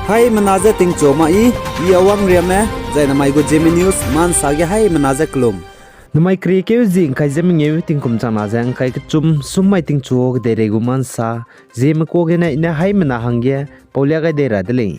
Hai menaza ting choma I awang riame zai namai go Zeme news man sage hai menaza klum. Namai kri ke zing kai Zeme ngewi ting kum chana zang kai chum sumai ting chuok de regu man sa Zeme ko ge na ina hai mena hangye paulia ga de ra dele.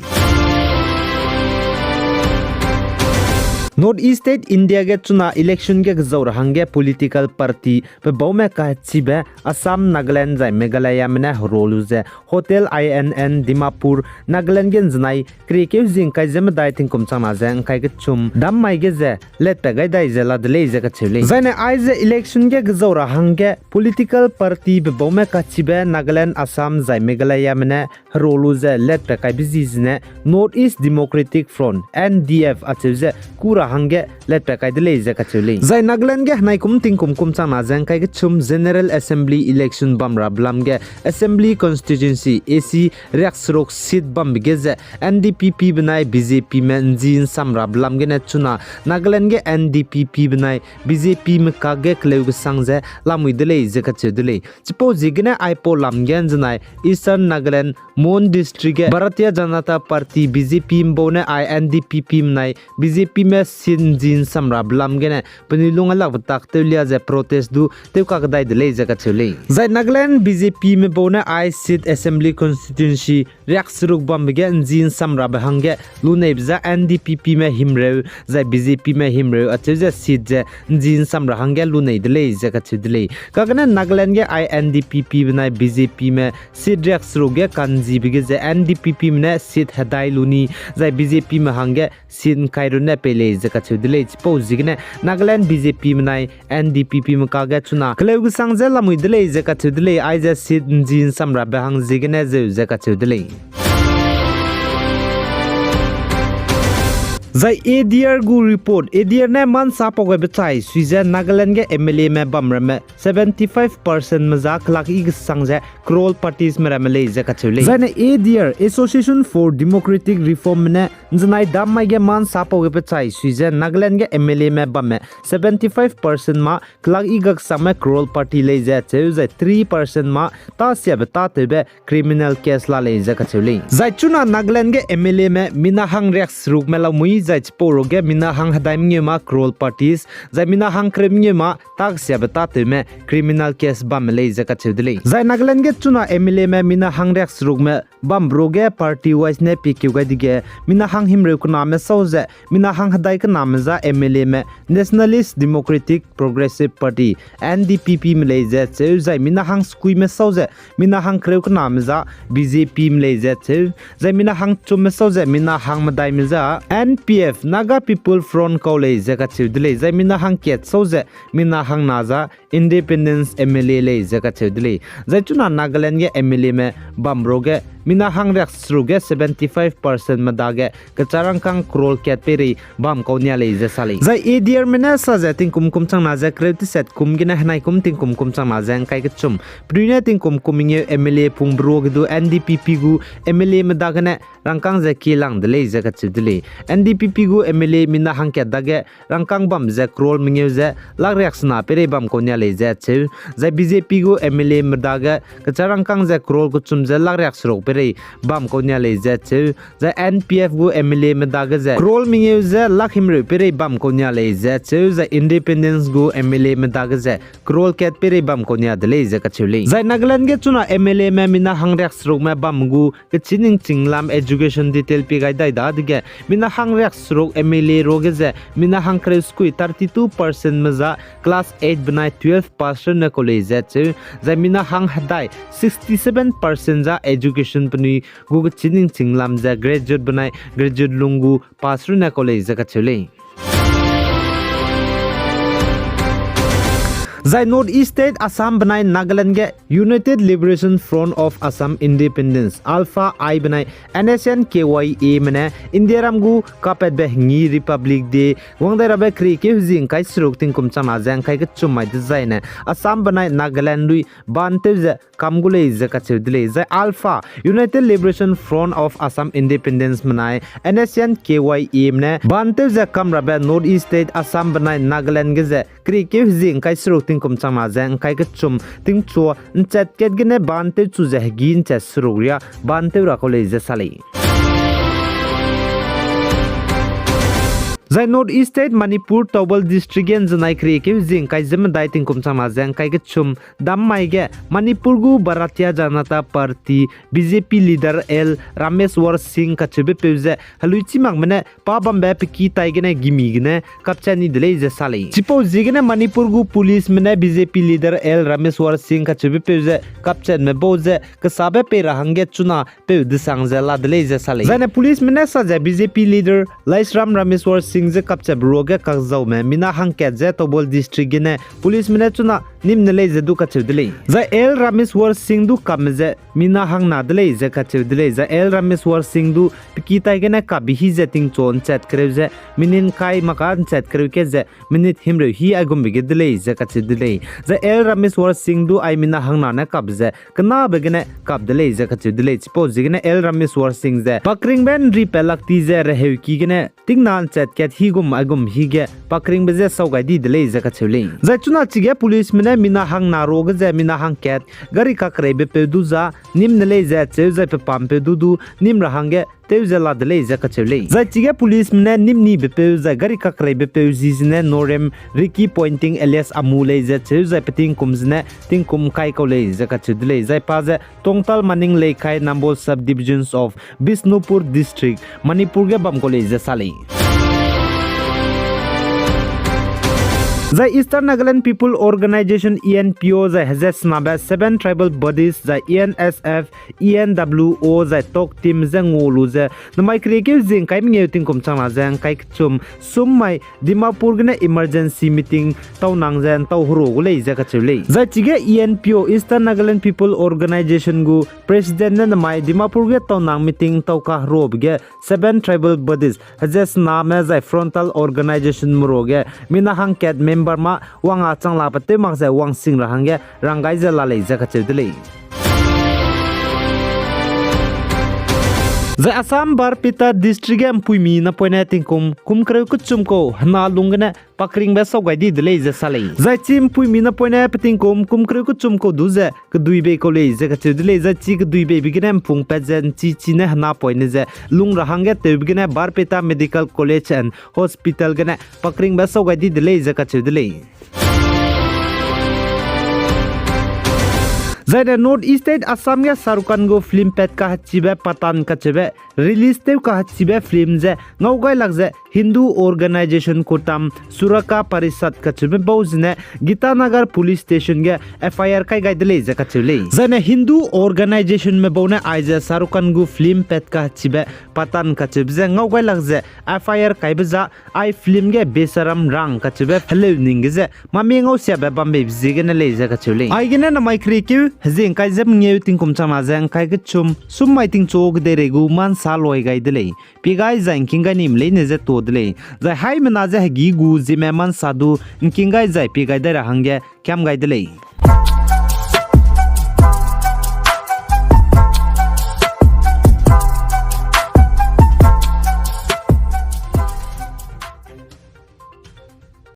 North East State India ge chuna election ge gzaur hangge political party pe baume ka chibe Assam Nagaland zai Meghalaya mena rolu ze hotel INN Dimapur Nagaland gen znai kri ke zing kai Zeme dai ting kum chana zang kai ge chum dam mai ge ze let pe gai dai ze la dele ze ka chile zai ne ai ze election ge gzaur hangge political party pe baume ka chibe Nagaland Assam zai Meghalaya mena rolu ze let pe kai business ne North East Democratic Front NDF ache kura hangge let pe kai dele ze ka chule zai Nagaland ge nai kum ting kum chana zang kai ge chum General Assembly election bamra blam ge Assembly constituency AC Reaksrok seat bam ge ze NDPP banai BJP men jin samra blam ge na chuna Nagaland ge NDPP banai BJP me ka ge kleu ge sang ze lamui dele ze ka chudele chipo jigna aipo lam gen janai Eastern Nagaland Mon district ge Bharatiya Janata Party BJP mbone INDPP menai BJP me sin jin samra blam ge na panilunga lak tak telia ze protest du te ka dai de le ze ka chule zai Nagaland BJP me bona I seat Assembly constituency Reaksruk bam ge jin samra bahangge lunei bza NDPP me himreu zai BJP me himreu ache ze seat je jin samra hangge lunei de le ze ka chudle ka gana Nagaland ge INDPP banai BJP me seat Reaksruk ge kanji bige ze NDPP me seat hadai luni zai BJP me hangge sin kairu ne pele ze ka chudle chipo jigne Nagaland BJP menai NDPP mka ga chuna kleu sang je lamui dele je ka chudle ai je sit jin samra bahang jigne je ka chudle zai ADR gu report ADR ne man sa pogwe bchai suize Nagaland ge MLA me bamra me 75% mazak laki ge sangje crore parties me ramle je ka chule zai ne ADR Association for Democratic Reform ne znai dam mai ge man sa pogwe bchai suize Nagaland ge MLA me bamme 75% ma laki ge sangme crore party le je che zai 3% ma ta sia beta tebe criminal case la le je ka chule zai chuna Nagaland ge MLA me minahang rex ruk me la mui zai chporo ge minahang hadai mnge ma crore parties zai minahang krem nge ma tak sia beta te me criminal case bam le je ka chudle zai Nagaland ge chuna MLA me minahang rex ruk me bam broge party wise ne PQ ga dige minahang himre ku na me soze minahang hadai ka nam za MLA me Nationalist Democratic Progressive Party NDPP me le je che zai minahang skui me soze minahang kreu ku nam za BJP me le je che zai minahang chum me soze minahang madai me za NPF Naga People Front College zaka chudle zai minahang ket soze minahang naza Independence MLA le zaka chudle zai chuna Nagaland ge MLA me bambroge minahang reaksruge 75% madage kacharang kang crore ket peri bam konya le jasali zai ADR mena saja ting kum chang na za kreti set kum gina hnai kum ting kum chang na jang kai chum prine ting kum nge MLA pungbro du NDPP gu MLA madagane rangkang za kilang de le zaka chudle NDPP gu MLA minahang ket dage rangkang bam za crore minge za lag reaksna peri bam konya le za che zai BJP gu MLA madaga kacharang kang za crore gu chum za lag reaksro bam konya le je che za NPF gu MLA me daga za crore minge za lakhim re pere bam konya le je che za Independence gu MLA me daga za crore ket pere bam konya de le je ka chule za Nagaland ge chuna MLA me mina hang rex rok me bam gu ke chining chinglam education detail pe gai dai da dige mina hang rex rok MLA roge za mina hang kre skui 32% me za class 8 banai 12% na college che za mina hang hadai 67% za education pani gu chining chinglam za graduate banai graduate lungu pasru na college ka chule zai North East State Assam banai Nagaland ge United Liberation Front of Assam Independence Alpha I banai NSN KYA mane India ramgu kapet be ngi Republic Day wangdai rabe kri ke jing kai sruk ting kum chama jang kai ke chumai de zai ne Assam banai Nagaland lui bante je kamgule je ka chudle zai Alpha United Liberation Front of Assam Independence manai NSN KYA mane bante je kam rabe North East State Assam banai Nagaland ge je kri ke jing kai sruk ting kum chama jang kai ke chum ting chu chat ket gene bante chu je gin cha srugria bante ra college sali Zai North East State Manipur Tobal District gen zanai kri ke jing kai zem dai ting kum chama jang kai ke chum dam mai ge Manipur gu Bharatiya Janata Party BJP leader L Rameshwar Singh ka chebe peuze haluichi mang mane pa bambe piki tai gene gimi gene kapchani dele je sale chipo jigene Manipur gu police mane BJP leader L Rameshwar Singh ka chebe peuze kapchan me boze ka sabe pe rahange chuna pe disang je la dele je sale zane police mane sa je BJP leader Laisram Rameshwar Singh je kapcha broge ka zau me mina hangke je Tobal district gene police mane chuna nimne le je du ka chudele za L Rameshwar Singh du kamje mina hang na dele je ka chudele za L Rameshwar Singh du piki tai gene ka bihi je ting chon chat kreuze minin kai makan chat kreuke je minit himre hi agum bige dele je ka chudele za L Rameshwar Singh du ai mina hang na na kabje kana begene kap dele je ka chudele chipo jigene L Rameshwar Singh je pakring ben ri pelakti je rehe ki gene ting nan chat ket hi gum agum hi ge pakring be je saugai di dele je ka chule za chuna chige police mine mina hang na rog je mina hang ket gari ka krebe pe du za nim nele je che je pe pam pe du nim ra hange Teuzela dele za kachule za chige police mne nimni be pe za gari ka krai be pe zizne norem Ricky pointing alias amule za cheuza peting kumzne ting kum kai kole za kachudle za pa za tongtal maning le khai nambol subdivisions of Bisnupur district Manipur ge bam kole za sale The Eastern Nagaland People Organization ENPO the has snaba 7 tribal bodies the ENSF ENWO the talk team zangolu the namai kreke jing kai mnge ting kom chama jang kai chum summai Dimapur gna emergency meeting taw nang jan taw huro gule ja ka chule the chige ENPO Eastern Nagaland People Organization gu president na namai Dimapur ge taw nang meeting taw ka rob ge 7 tribal bodies has nama the frontal organization muroge mina hang cat Burma wanga changla patte mangse wang sing rahange rangai je la lei jaka chedele The Assam Barpita district em puimi na poinating kum kreu kuchum ko hna lungna pakring be sogai di dele je sale za chim puimi na poina pating kum kreu kuchum ko duze ke duibe ko le je ka chedele za chi ke duibe biginem pung pezen chi ne hna poine je lung rahange te bigine Barpita Medical College and Hospital gane pakring be sogai di dele je ka chedele Zaida North East State Assam ya Sarukan go film pet ka chibe patan ka chibe release te ka chibe film je ngaugai lagje Hindu organization kotam Suraka Parishad ka chibe bozne Gitanagar police station ge FIR kai gaidele je ka chile zane Hindu organization me bone aije Sarukan go film pet ka chibe patan ka chibe je ngaugai lagje FIR kai beja ai film ge besaram rang ka chibe hello ning je mami ngau sia be bambe bige ne le je ka chile ai gene na mai krikyu Zing kai zem ngeu ting kum chama jang kai ke chum mai ting chok de regu man sa loi gai dele pi gai jang king ga nim le ne je to dele za hai mena je gi gu Zeme man sadu king gai jai pi gai da hangge kyam gai dele